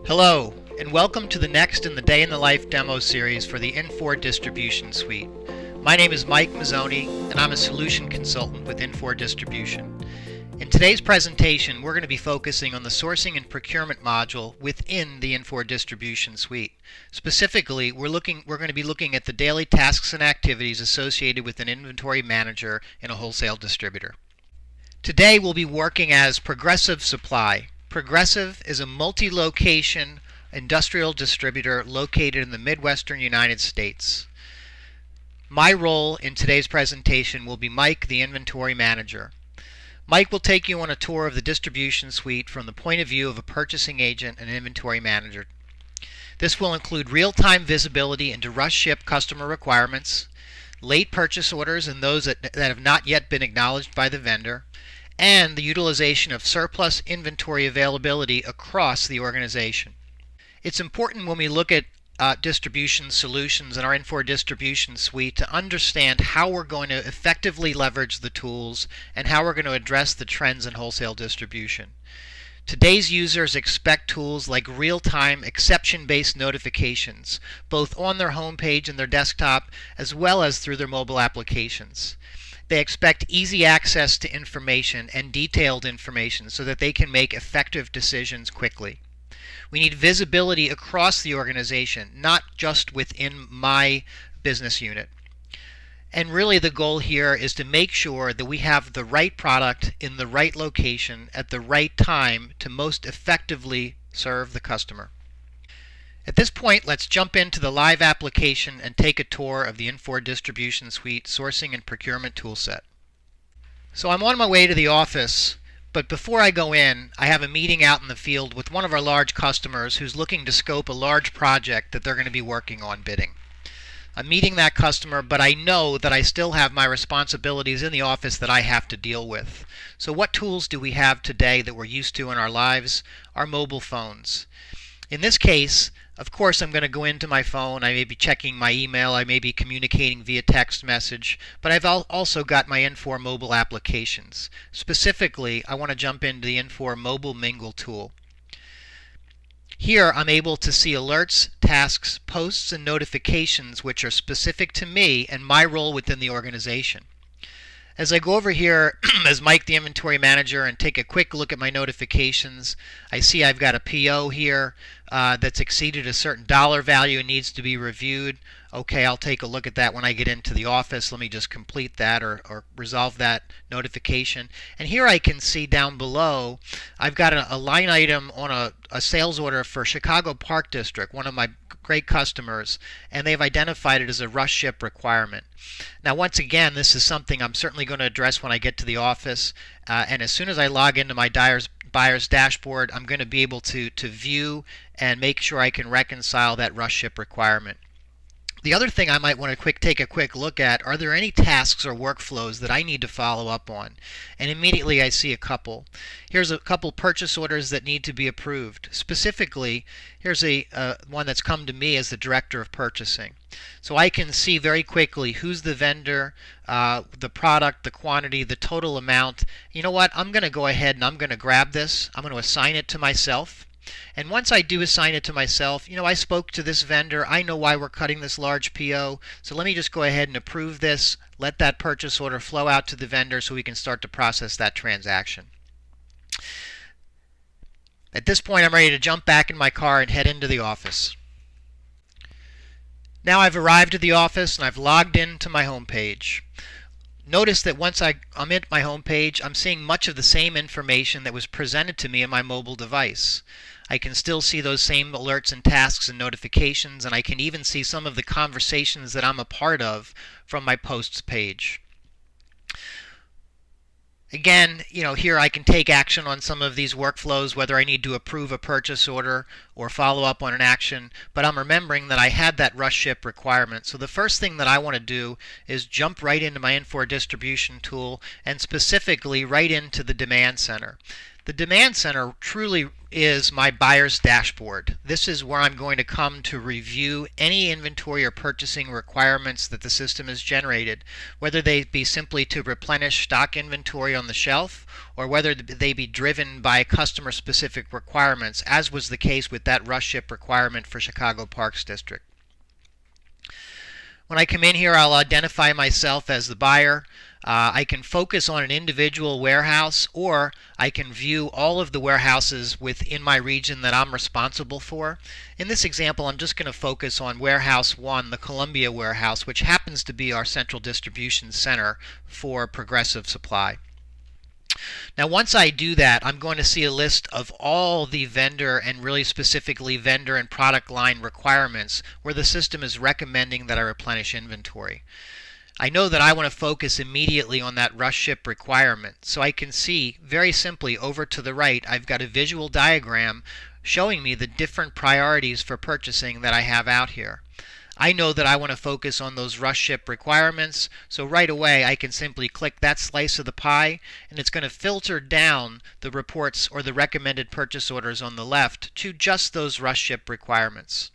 Hello, and welcome to the next in the Day in the Life demo series for the Infor Distribution Suite. My name is Mike Mazzoni, and I'm a solution consultant with Infor Distribution. In today's presentation, we're going to be focusing on the sourcing and procurement module within the Infor Distribution Suite. Specifically, we're going to be looking at the daily tasks and activities associated with an inventory manager in a wholesale distributor. Today, we'll be working as Progressive Supply. Progressive is a multi-location industrial distributor located in the Midwestern United States. My role in today's presentation will be Mike, the inventory manager. Mike will take you on a tour of the distribution suite from the point of view of a purchasing agent and inventory manager. This will include real-time visibility into rush ship customer requirements, late purchase orders and those that have not yet been acknowledged by the vendor, and the utilization of surplus inventory availability across the organization. It's important when we look at distribution solutions in our Infor Distribution Suite to understand how we're going to effectively leverage the tools and how we're going to address the trends in wholesale distribution. Today's users expect tools like real-time exception-based notifications, both on their homepage and their desktop, as well as through their mobile applications. They expect easy access to information and detailed information so that they can make effective decisions quickly. We need visibility across the organization, not just within my business unit. And really the goal here is to make sure that we have the right product in the right location at the right time to most effectively serve the customer. At this point, let's jump into the live application and take a tour of the Infor Distribution Suite Sourcing and Procurement Toolset. So I'm on my way to the office, but before I go in, I have a meeting out in the field with one of our large customers who's looking to scope a large project that they're going to be working on bidding. I'm meeting that customer, but I know that I still have my responsibilities in the office that I have to deal with. So what tools do we have today that we're used to in our lives? Our mobile phones. In this case, of course, I'm going to go into my phone. I may be checking my email. I may be communicating via text message. But I've also got my Infor mobile applications. Specifically, I want to jump into the Infor Mobile Mingle tool. Here, I'm able to see alerts, tasks, posts, and notifications which are specific to me and my role within the organization. As I go over here as Mike, the inventory manager, and take a quick look at my notifications, I see I've got a PO here that's exceeded a certain dollar value and needs to be reviewed. Okay, I'll take a look at that when I get into the office. Let me just complete that or resolve that notification. And here I can see down below, I've got a line item on a sales order for Chicago Park District, one of my great customers, and they've identified it as a rush ship requirement. Now, once again, this is something I'm certainly going to address when I get to the office, and as soon as I log into my buyer's dashboard, I'm going to be able to view and make sure I can reconcile that rush ship requirement. The other thing I might want to take a quick look at, are there any tasks or workflows that I need to follow up on? And immediately I see a couple. Here's a couple purchase orders that need to be approved. Specifically, here's one that's come to me as the director of purchasing. So I can see very quickly who's the vendor, the product, the quantity, the total amount. You know what? I'm going to go ahead and I'm going to grab this. I'm going to assign it to myself. And once I do assign it to myself, I spoke to this vendor. I know why we're cutting this large PO. So let me just go ahead and approve this, let that purchase order flow out to the vendor so we can start to process that transaction. At this point, I'm ready to jump back in my car and head into the office. Now I've arrived at the office and I've logged into my home page. Notice that once I'm at my home page, I'm seeing much of the same information that was presented to me in my mobile device. I can still see those same alerts and tasks and notifications, and I can even see some of the conversations that I'm a part of from my posts page. Again, here I can take action on some of these workflows, whether I need to approve a purchase order or follow up on an action, but I'm remembering that I had that rush ship requirement. So the first thing that I want to do is jump right into my Infor distribution tool and specifically right into the demand center. The demand center truly is my buyer's dashboard. This is where I'm going to come to review any inventory or purchasing requirements that the system has generated, whether they be simply to replenish stock inventory on the shelf or whether they be driven by customer specific requirements, as was the case with that rush ship requirement for Chicago Parks District. When I come in here, I'll identify myself as the buyer. I can focus on an individual warehouse, or I can view all of the warehouses within my region that I'm responsible for. In this example, I'm just going to focus on Warehouse 1, the Columbia warehouse, which happens to be our central distribution center for Progressive Supply. Now, once I do that, I'm going to see a list of all the vendor and really specifically vendor and product line requirements where the system is recommending that I replenish inventory. I know that I want to focus immediately on that rush ship requirement, so I can see very simply over to the right I've got a visual diagram showing me the different priorities for purchasing that I have out here. I know that I want to focus on those rush ship requirements, so right away I can simply click that slice of the pie and it's going to filter down the reports or the recommended purchase orders on the left to just those rush ship requirements.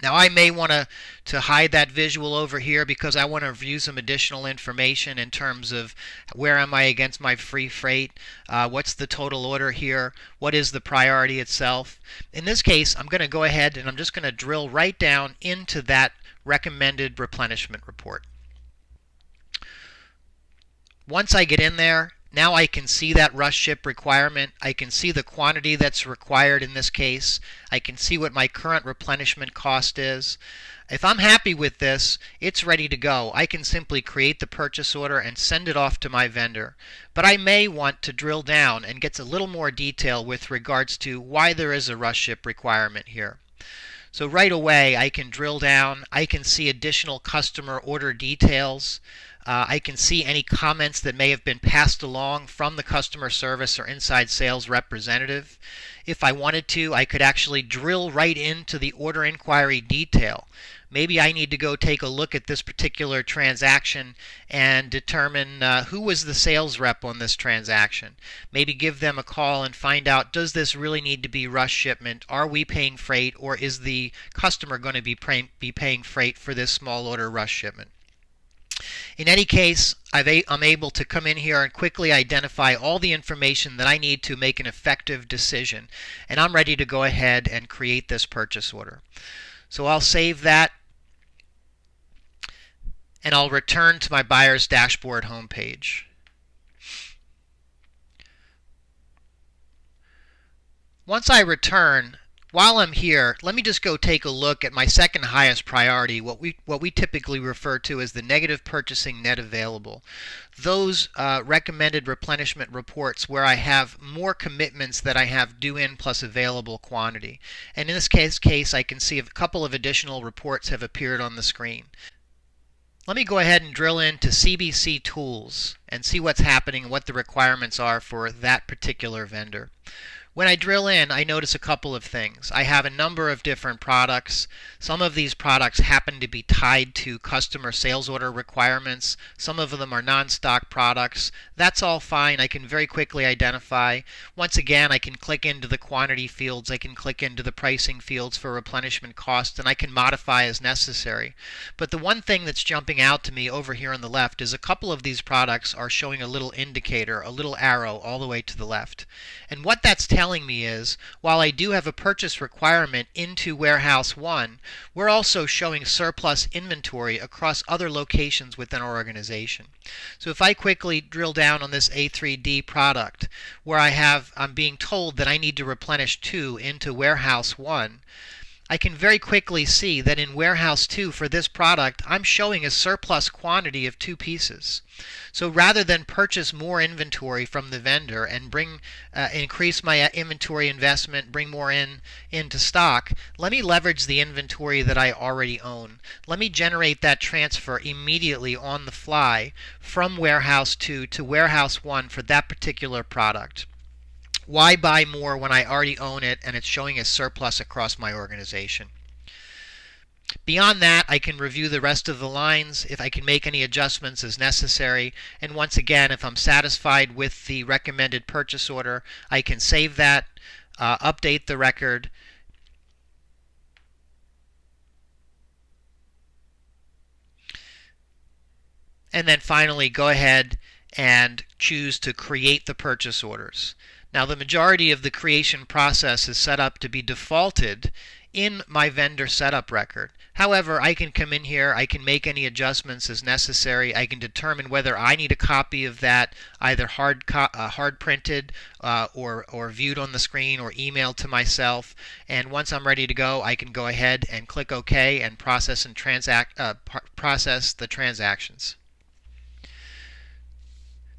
Now I may want to hide that visual over here because I want to view some additional information in terms of where am I against my free freight, what's the total order here, what is the priority itself. In this case, I'm going to go ahead and I'm just going to drill right down into that recommended replenishment report. Once I get in there, now I can see that rush ship requirement. I can see the quantity that's required in this case. I can see what my current replenishment cost is. If I'm happy with this, it's ready to go. I can simply create the purchase order and send it off to my vendor. But I may want to drill down and get a little more detail with regards to why there is a rush ship requirement here. So right away I can drill down. I can see additional customer order details. I can see any comments that may have been passed along from the customer service or inside sales representative. If I wanted to, I could actually drill right into the order inquiry detail. Maybe I need to go take a look at this particular transaction and determine who was the sales rep on this transaction. Maybe give them a call and find out, does this really need to be rush shipment? Are we paying freight, or is the customer going to be paying freight for this small order rush shipment? In any case, I'm able to come in here and quickly identify all the information that I need to make an effective decision, and I'm ready to go ahead and create this purchase order. So I'll save that and I'll return to my buyer's dashboard homepage. Once I return, while I'm here, let me just go take a look at my second highest priority, what we typically refer to as the negative purchasing net available. Those recommended replenishment reports where I have more commitments that I have due in plus available quantity. And in this case, I can see a couple of additional reports have appeared on the screen. Let me go ahead and drill into CBC Tools and see what's happening and what the requirements are for that particular vendor. When I drill in, I notice a couple of things. I have a number of different products. Some of these products happen to be tied to customer sales order requirements. Some of them are non-stock products. That's all fine. I can very quickly identify. Once again, I can click into the quantity fields. I can click into the pricing fields for replenishment cost, and I can modify as necessary. But the one thing that's jumping out to me over here on the left is a couple of these products are showing a little indicator, a little arrow all the way to the left. And what that's telling me is, while I do have a purchase requirement into Warehouse 1, we're also showing surplus inventory across other locations within our organization. So if I quickly drill down on this A3D product, where I'm being told that I need to replenish 2 into Warehouse 1, I can very quickly see that in Warehouse 2 for this product, I'm showing a surplus quantity of 2 pieces. So rather than purchase more inventory from the vendor and increase my inventory investment, bring more into stock, let me leverage the inventory that I already own. Let me generate that transfer immediately on the fly from Warehouse 2 to Warehouse 1 for that particular product. Why buy more when I already own it and it's showing a surplus across my organization? Beyond that, I can review the rest of the lines if I can make any adjustments as necessary. And once again, if I'm satisfied with the recommended purchase order, I can save that, update the record, and then finally go ahead and choose to create the purchase orders. Now, the majority of the creation process is set up to be defaulted in my vendor setup record. However, I can come in here, I can make any adjustments as necessary. I can determine whether I need a copy of that, either hard printed or viewed on the screen or emailed to myself. And once I'm ready to go, I can go ahead and click OK and process the transactions.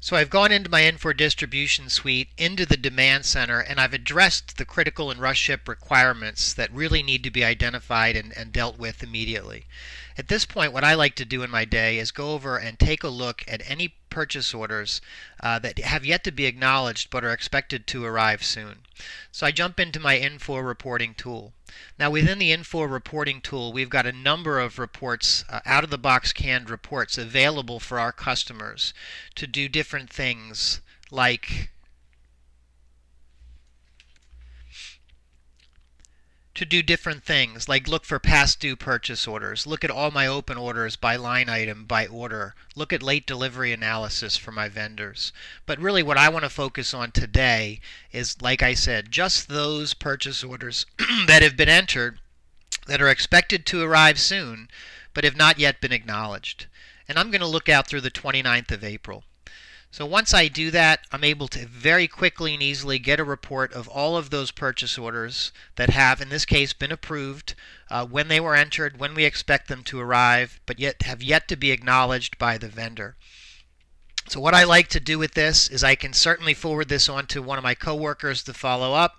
So I've gone into my Infor distribution suite, into the demand center, and I've addressed the critical and rush ship requirements that really need to be identified and dealt with immediately. At this point, what I like to do in my day is go over and take a look at any purchase orders that have yet to be acknowledged but are expected to arrive soon. So I jump into my Infor reporting tool. Now, within the Infor reporting tool, we've got a number of reports, out-of-the-box canned reports available for our customers to do different things like look for past due purchase orders, look at all my open orders by line item, by order, look at late delivery analysis for my vendors. But really what I want to focus on today is, like I said, just those purchase orders that have been entered that are expected to arrive soon but have not yet been acknowledged. And I'm going to look out through the 29th of April. So once I do that, I'm able to very quickly and easily get a report of all of those purchase orders that have, in this case, been approved, when they were entered, when we expect them to arrive, but yet have yet to be acknowledged by the vendor. So what I like to do with this is I can certainly forward this on to one of my coworkers to follow up.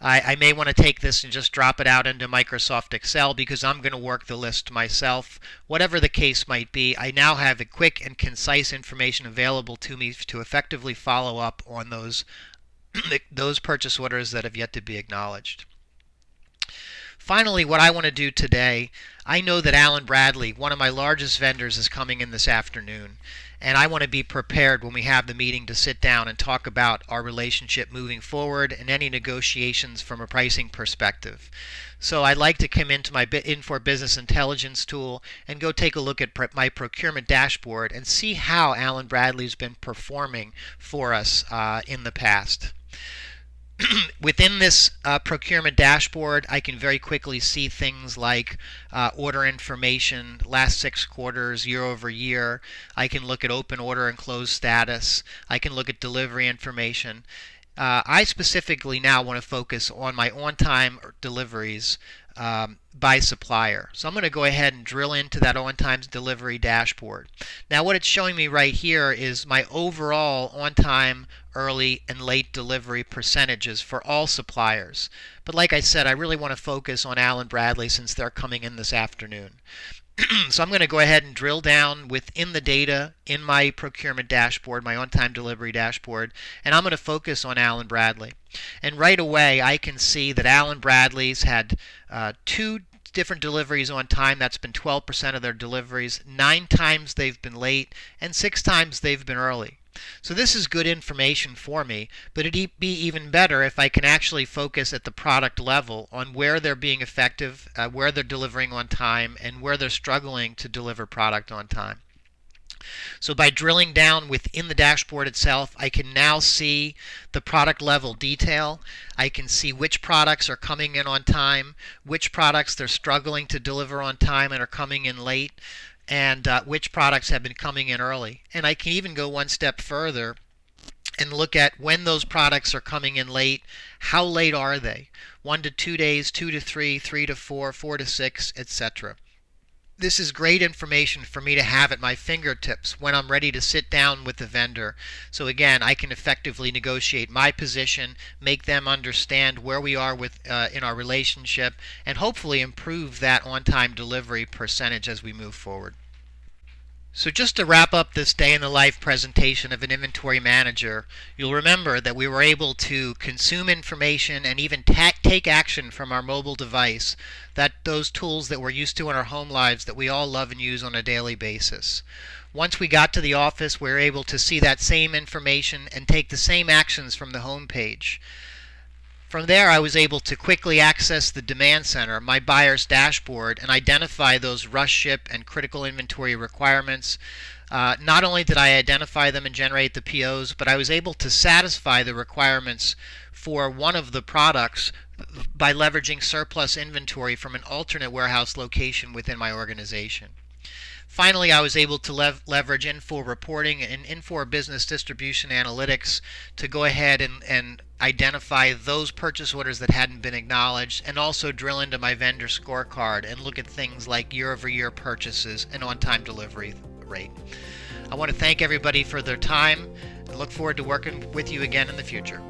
I may want to take this and just drop it out into Microsoft Excel because I'm going to work the list myself. Whatever the case might be, I now have a quick and concise information available to me to effectively follow up on those purchase orders that have yet to be acknowledged. Finally, what I want to do today, I know that Allen Bradley, one of my largest vendors, is coming in this afternoon. And I want to be prepared when we have the meeting to sit down and talk about our relationship moving forward and any negotiations from a pricing perspective. So I'd like to come into my Infor Business Intelligence tool and go take a look at my procurement dashboard and see how Allen Bradley's been performing for us in the past. Within this procurement dashboard, I can very quickly see things like order information, last 6 quarters, year over year. I can look at open order and close status. I can look at delivery information. I specifically now want to focus on my on-time deliveries by supplier. So I'm going to go ahead and drill into that on-time delivery dashboard. Now what it's showing me right here is my overall on-time, early, and late delivery percentages for all suppliers. But like I said, I really want to focus on Allen Bradley since they're coming in this afternoon. So I'm going to go ahead and drill down within the data in my procurement dashboard, my on-time delivery dashboard, and I'm going to focus on Allen Bradley. And right away I can see that Allen Bradley's had 2 different deliveries on time. That's been 12% of their deliveries. 9 times they've been late, and 6 times they've been early. So this is good information for me, but it'd be even better if I can actually focus at the product level on where they're being effective, where they're delivering on time, and where they're struggling to deliver product on time. So by drilling down within the dashboard itself, I can now see the product level detail. I can see which products are coming in on time, which products they're struggling to deliver on time and are coming in late, and which products have been coming in early. And I can even go one step further and look at when those products are coming in late, how late are they? 1 to 2 days, 2 to 3, 3 to 4, 4 to 6, etc. This is great information for me to have at my fingertips when I'm ready to sit down with the vendor. So again, I can effectively negotiate my position, make them understand where we are in our relationship, and hopefully improve that on-time delivery percentage as we move forward. So just to wrap up this day in the life presentation of an inventory manager, you'll remember that we were able to consume information and even take take action from our mobile device, those tools that we're used to in our home lives that we all love and use on a daily basis. Once we got to the office, we were able to see that same information and take the same actions from the home page. From there, I was able to quickly access the demand center, my buyer's dashboard, and identify those rush ship and critical inventory requirements. Not only did I identify them and generate the POs, but I was able to satisfy the requirements for one of the products by leveraging surplus inventory from an alternate warehouse location within my organization. Finally, I was able to leverage Infor reporting and Infor business distribution analytics to go ahead and identify those purchase orders that hadn't been acknowledged, and also drill into my vendor scorecard and look at things like year-over-year purchases and on-time delivery rate. I want to thank everybody for their time and look forward to working with you again in the future.